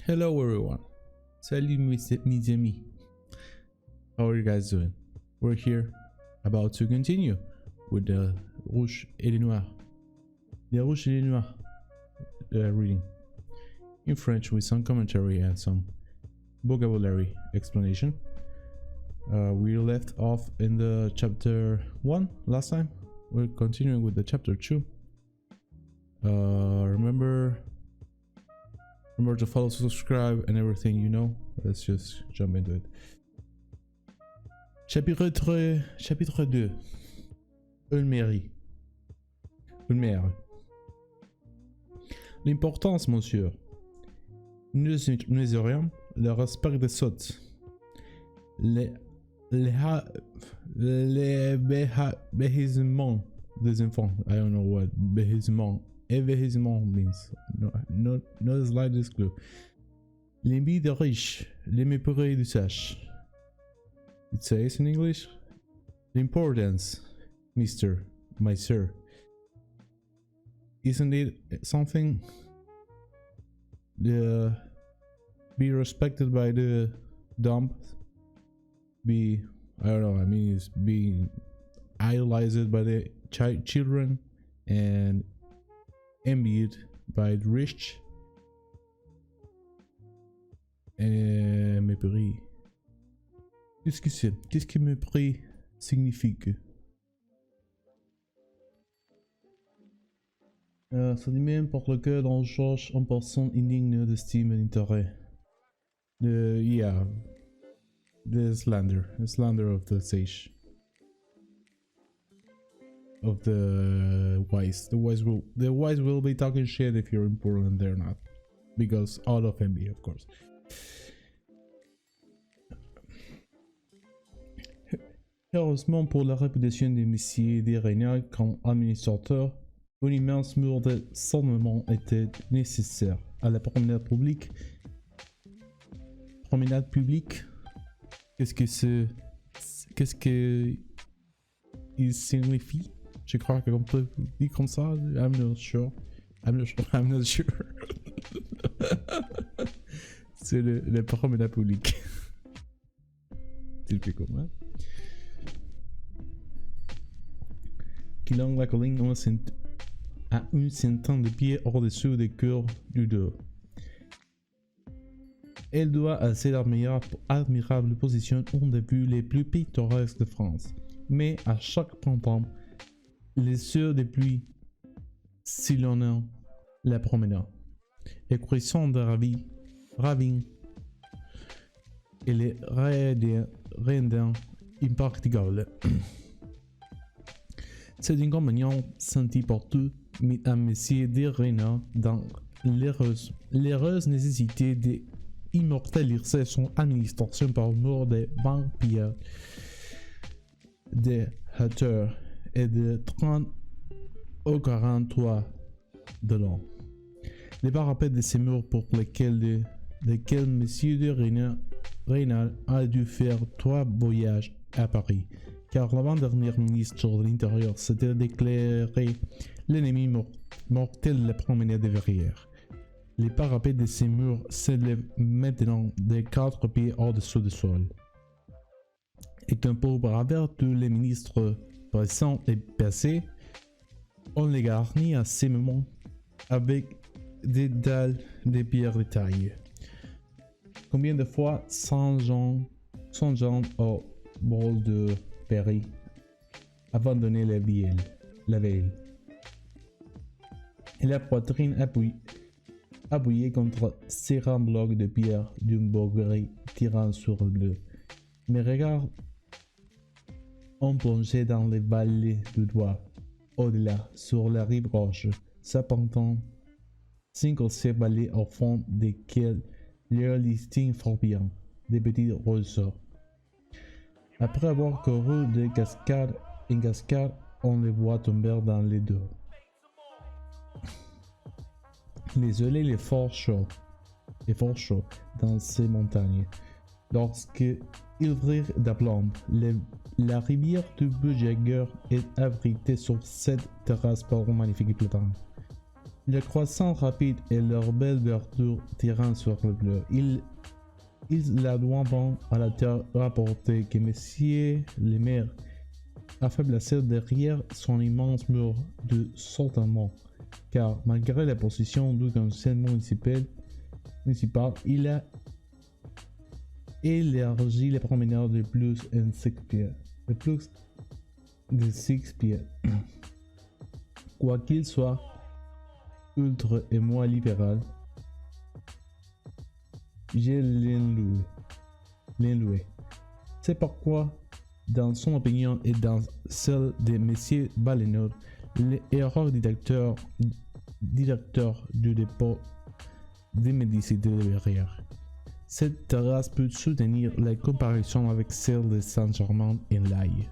Hello everyone. Salut mes amis. How are you guys doing? We're here about to continue with the Rouge et les Noirs. Les Rouges et les Noirs reading in French with some commentary and some vocabulary explanation. We left off in the chapter 1 last time. We're continuing with the chapter 2. Remember to follow, subscribe, and everything you know. Let's just jump into it. Chapitre 2. Ulmer. L'importance, monsieur. Nous aurions le respect des sots. Les béhissements des enfants. I don't know what béhissement. Événement means. No the slightest clue. L'envie des riches, les mépris du sage. It says in English, the importance, Mr. My sir. Isn't it something be respected by the dumb? I don't know, I mean it's being idolized by the children and envied by the rich. Mépris. Qu'est-ce que c'est? Qu'est-ce que mépris signifie? Ça dit même pour le cœur dans Georges en personne indigne d'estime et d'intérêt. The slander of the sage. Of the wise. The wise will be talking shit if you're important and they're not. Because out of envy, of course. Heureusement pour la réputation des messieurs des Régnier comme administrateurs, un immense mur de discernement était nécessaire à la promenade publique. Promenade publique, qu'est-ce que il signifie? Je crois qu'on peut dire comme ça. I'm not sure. C'est le promenade publique. C'est le plus commun. Qui longe la colline à une centaine de pieds au-dessus des cœurs du dos. Elle doit à cette admirable position une des vues les plus pittoresques de France. Mais à chaque printemps, les heures de pluie sillonnent la promenade, et cuisant de ravines et les rendant impraticables. Cet inconvénient senti partout mit à Monsieur de Régnier dans l'heureuse nécessité d'immortaliser son administration par mort de vampires, de hauteurs et de 30 au 43 de long. Les parapets de ces murs pour lesquels Monsieur de Régnier a dû faire 3 voyages à Paris, car l'avant-dernier ministre de l'Intérieur s'était déclaré l'ennemi mortel de la promenade de Verrières. Les parapets de ces murs s'élèvent maintenant de 4 pieds au-dessous du sol. Et qu'un pauvre travers tous les ministres présents et passés, on les garnit à ces moments avec des dalles de pierre de taille. Combien de fois songeant au bol de Paris abandonner la veille, et la poitrine appuyée contre serrant bloc de pierre d'une bourgerie tirant sur le. Mes regards ont plongé dans les vallées du Doigt, au-delà, sur la rive gauche, serpentant 5 ou 7 vallées au fond desquelles leur listing fort bien, des petits ruisseaux. Après avoir couru de cascade en cascade, on les voit tomber dans les deux. Les soleils est fort chaud dans ces montagnes. Lorsque il brille d'aplomb, la rivière du Bujagger est abritée sur cette terrasse par un magnifique platan. La croissance rapide et leur belle verdure tirant sur le bleu. Ils la doivent à la terre rapportée que Messieurs les maires affaiblissait derrière son immense mur de soutènement, car malgré la position du conseil municipal, il a élargi les promenades de plus de 6 pieds. De plus de 6 pieds. Quoi qu'il soit ultra et moins libéral, j'ai l'enloué. C'est pourquoi, dans son opinion et dans celle de M. Balenod, l'erreur directeur du dépôt de médicité de Verrières. Cette terrasse peut soutenir la comparaison avec celle de Saint-Germain-en-Laye.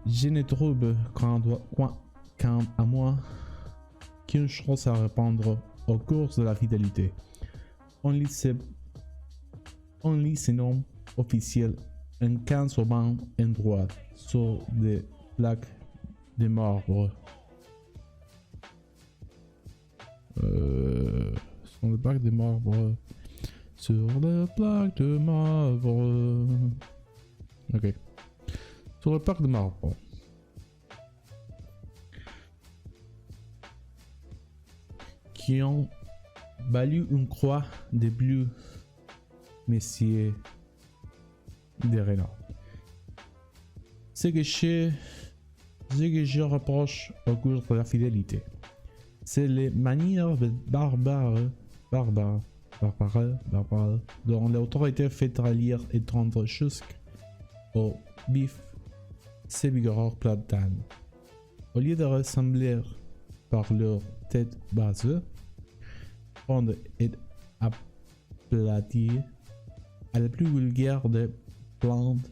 Je ne trouve quant à moi qu'une chose à répondre au cours de la fidélité. On lit ces noms officiels en 15 endroits sur des plaques de marbre. Sur les plaques de marbre. Sur les plaques de marbre. Ok. Sur les plaques de marbre. Qui ont valu une croix de bleu, messieurs de Renan. Ce que je reproche au cours de la fidélité, c'est les manières barbares dont l'autorité fédérale étendre jusqu'au bif ces vigoureux platanes. Au lieu de ressembler par leur tête basse, ronde et aplatie à la plus vulgaire des plantes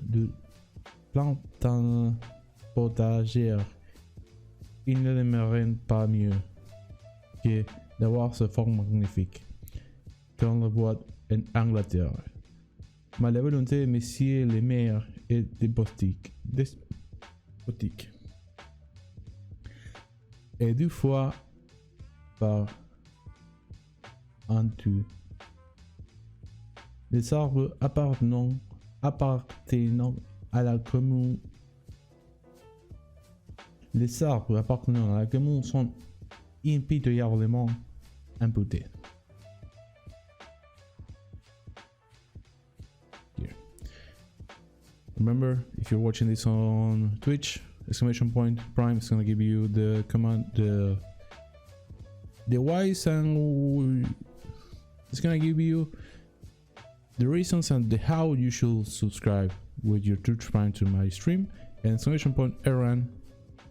potagères, il ne demeurait pas mieux que d'avoir ce forme magnifique qu'on le voit en Angleterre. Mais la volonté de messieurs les maires est despotique. Et 2 fois par an tout. Les arbres appartenant à la commune. Les arbres appartenant à la commune sont impitoyablement amputés. Here. Remember, if you're watching this on Twitch, exclamation point Prime is gonna give you the command, the whys, and it's gonna give you the reasons and the how you should subscribe with your Twitch Prime to my stream. And exclamation point Aaron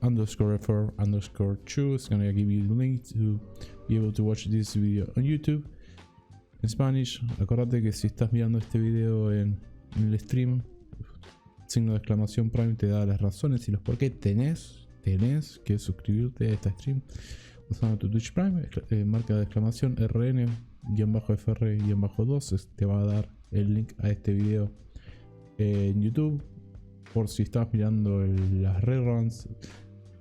_F_2 is gonna give you the link to be able to watch this video on YouTube in Spanish. Acordate que si estás mirando este video en el stream, signo de exclamación Prime te da las razones y los por qué tenés que suscribirte a este stream usando tu Twitch Prime. Marca de exclamación RN-FR-2 te va a dar el link a este video en YouTube. Por si estás mirando las reruns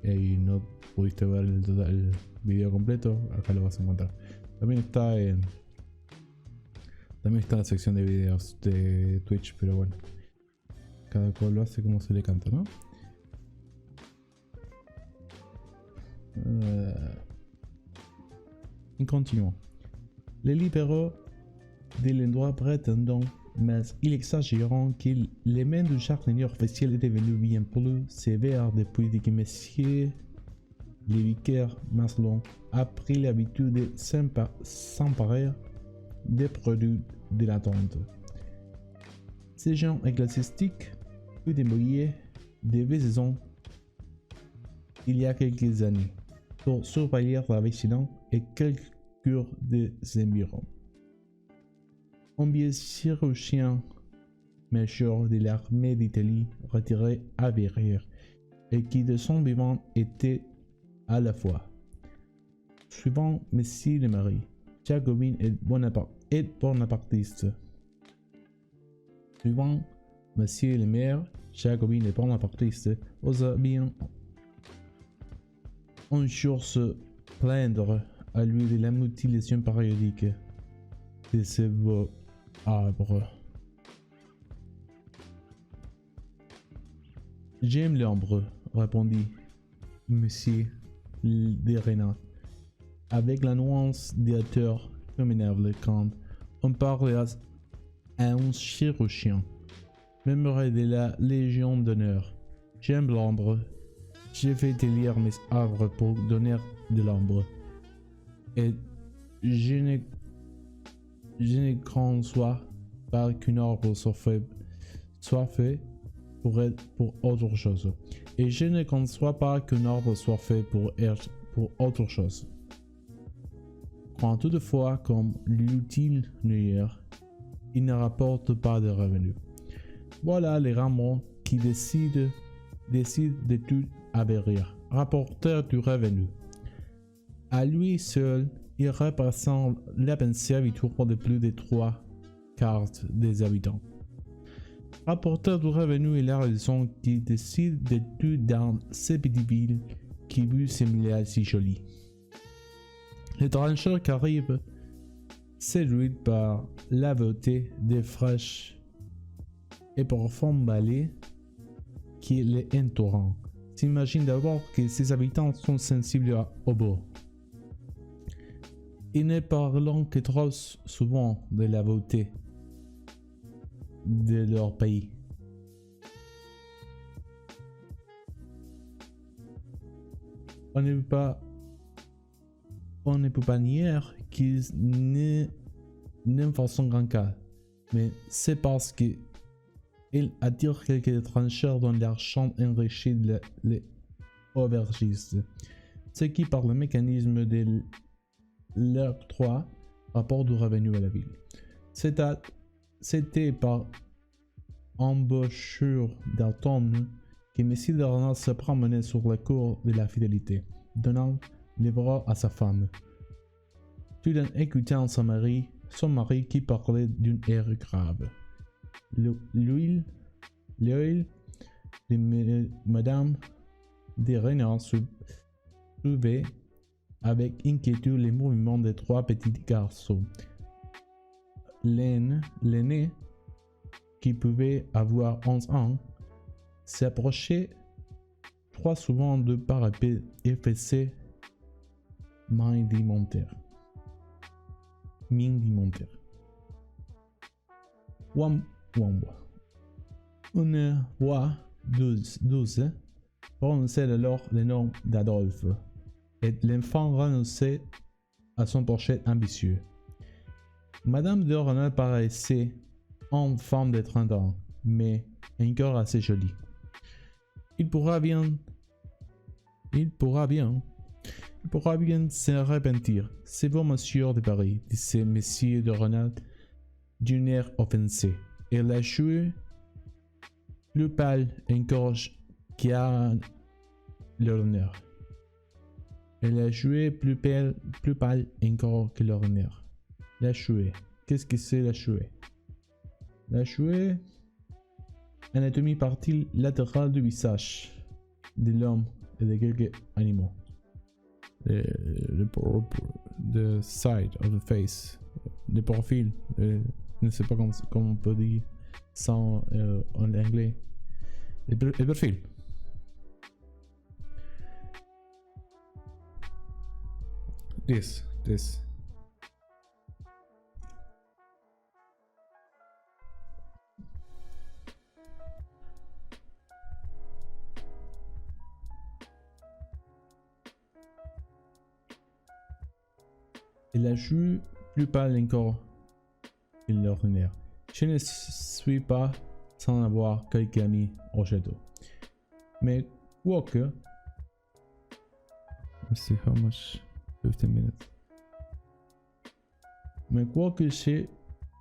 y no pudiste ver el video completo, acá lo vas a encontrar. También está en la sección de videos de Twitch, pero bueno, cada cual lo hace como se le canta, ¿no? Continuons. Les libéraux de l'endroit prétendent, mais ils exagèrent que les mains du jardinier officiel étaient devenues bien plus sévères depuis que messieurs le vicaire Maslon a pris l'habitude de s'emparer des produits de la tente. Ces gens ecclésiastiques furent débrouillés de vaisons il y a quelques années pour surveiller la vaccination et quelques cures des environs. Un vieux chirurgien major de l'armée d'Italie retiré à Verrières et qui de son vivant était à la fois suivant Messie le Marie, jacobin et bonapartiste. Suivant Monsieur le maire, jacobin et bonapartiste, osa bien un jour se plaindre à lui de la mutilation périodique de ce beau arbre. J'aime l'ombre, répondit Monsieur de Renat, avec la nuance d'auteur communable quand on parle à un chirurgien. Mémoire de la Légion d'honneur. J'aime l'ombre. Je vais lire mes arbres pour donner de l'ombre. Et je ne conçois pas qu'un arbre soit fait pour autre chose. Et je ne conçois pas qu'un arbre soit fait pour autre chose. Quand toutefois, comme l'utile nuire, il ne rapporte pas de revenus. Voilà les rameaux qui décident de tout avérir, rapporteur du revenu. À lui seul, il représente la servitude de plus de 3/4 des habitants. Rapporteur du revenu est la raison qui décide de tout dans ces petites villes qui vu ces milliards si jolis. Le trancheur qui arrive séduit par la beauté des fraîches et profondes vallées qui les entourent. S'imagine d'abord que ses habitants sont sensibles au beau. Ils ne parlent que trop souvent de la beauté de leur pays. On ne peut pas nier qu'ils n'en font grand cas, mais c'est parce qu'ils attirent quelques trancheurs dans leurs champs enrichis de les aubergistes, ce qui par le mécanisme de l'octroi rapporte du revenu à la ville. C'était par embouchure d'automne que Messie de Renard se promenait sur la cour de la fidélité, donnant les bras à sa femme, tout en écoutant son mari qui parlait d'une air grave. L'huile de Madame de Renard suivait avec inquiétude les mouvements des 3 petits garçons. L'aîné, qui pouvait avoir 11 ans, s'approchait trop souvent du parapet et faisait mine d'y monter. Une voix douce prononçait alors le nom d'Adolphe, et l'enfant renonçait à son projet ambitieux. Madame de Renal paraissait une femme de 30 ans, mais encore assez jolie. Il pourra bien se repentir. C'est vous, monsieur de Paris, disait Monsieur de Renal d'une air offensé. Et la jouée plus pâle encore qu'à l'honneur. Elle a joué plus pâle encore que l'honneur. La chouée. Qu'est-ce que c'est la chouée? La chouée, anatomie partie latérale du visage de l'homme et de quelques animaux. The side of the face. Le profil. Je ne sais pas comment on peut dire ça en anglais. Le profil. This. Il a joué plus pâle encore que l'ordinaire. Je ne suis pas sans avoir quelques amis au château. Mais quoique... Let's see how much... 15 minutes. Mais quoique j'ai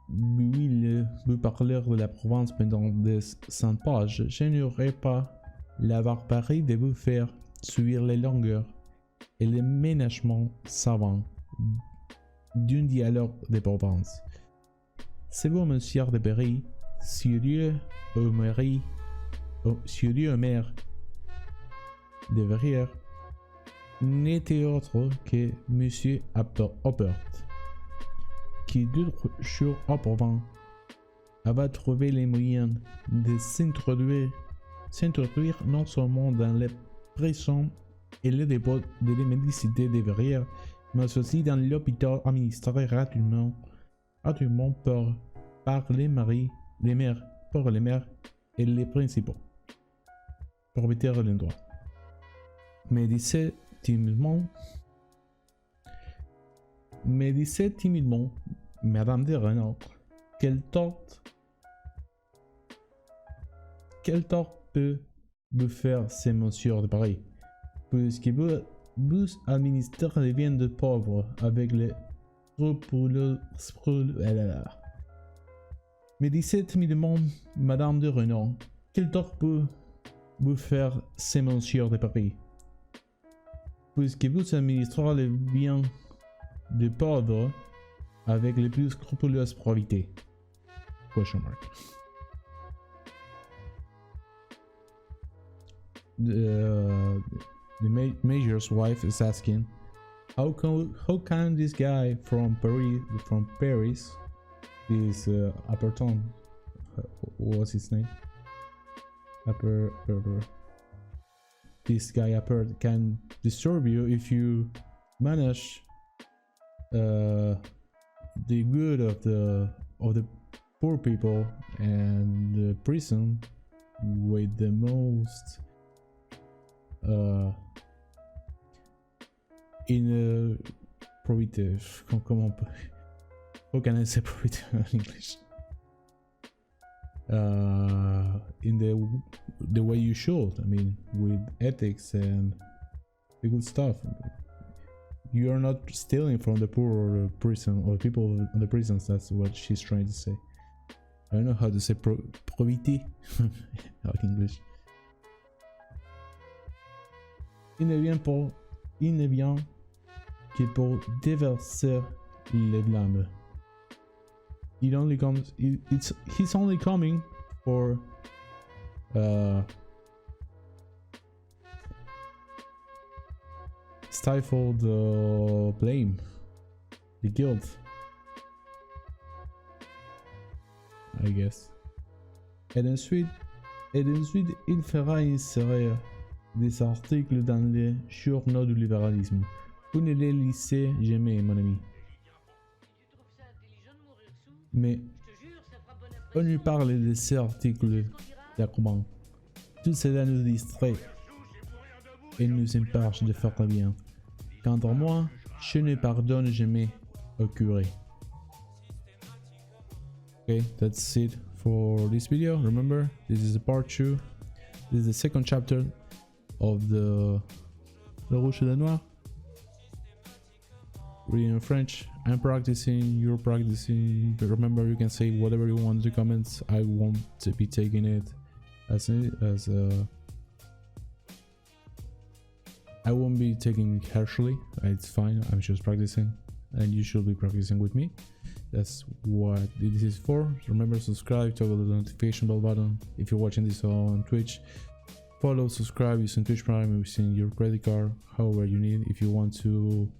vu parler de la province pendant des 100 pages, je n'aurais pas la barbarie de vous faire suivre les longueurs et les ménagements savants d'un dialogue de Provence. C'est vous, monsieur de Berry, sérieux au maire de Verrières, n'était autre que Monsieur Hopper, qui du jour auparavant avait trouvé les moyens de s'introduire non seulement dans les prisons et les dépôts de la médicité des verrières, mais aussi dans l'hôpital administré gratuitement par les maires et les principaux propriétaires de l'endroit. Mais disait timidement Madame de Renault, quel tort peut vous faire ces messieurs de Paris, puisque vous administrez les biens de pauvres avec les mais disait timidement Madame de Renault, quel tort peut vous faire ces messieurs de Paris, puisque vous administrez les biens de pauvres avec les plus scrupuleuses probité. Question mark. The major's wife is asking, how can this guy from Paris, this Apperton, what's his name? This guy Apper can disturb you if you manage the good of the poor people and the prison with the most prohibitive. Comment on peut? How can I say prohibitive in English? In the way you should. I mean, with ethics and the good stuff. You are not stealing from the poor or the prison or people in the prisons. That's what she's trying to say. I don't know how to say probité in English. Il ne vient que pour déverser les blâmes. He's only coming for stifle the blame, the guilt, I guess. Et ensuite, il fera insérer des articles dans les journaux du libéralisme. Vous ne les lisez jamais, mon ami. Mais on lui parle de ces articles d'Akuban. Tout cela nous distrait et nous empêche de faire le bien. Quant à moi, je ne pardonne jamais au curé. Okay, that's it for this video. Remember, this is part 2. This is the second chapter of the Le Rouge et le Noir. Reading in French. I'm practicing, you're practicing. But remember, you can say whatever you want in the comments. I won't be taking it I won't be taking it harshly. It's fine. I'm just practicing, and you should be practicing with me. That's what this is for. Remember, subscribe, toggle the notification bell button if you're watching this on Twitch. Follow, subscribe using Twitch Prime, using your credit card, however you need. If you want to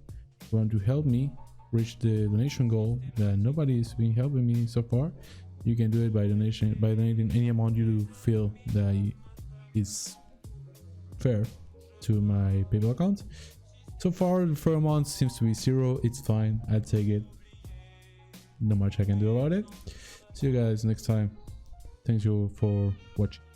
help me reach the donation goal that nobody has been helping me so far, you can do it by donating any amount you feel that is fair to my PayPal account. So far, the amount seems to be 0. It's fine. I'll take it. Not much I can do about it. See you guys next time. Thank you for watching.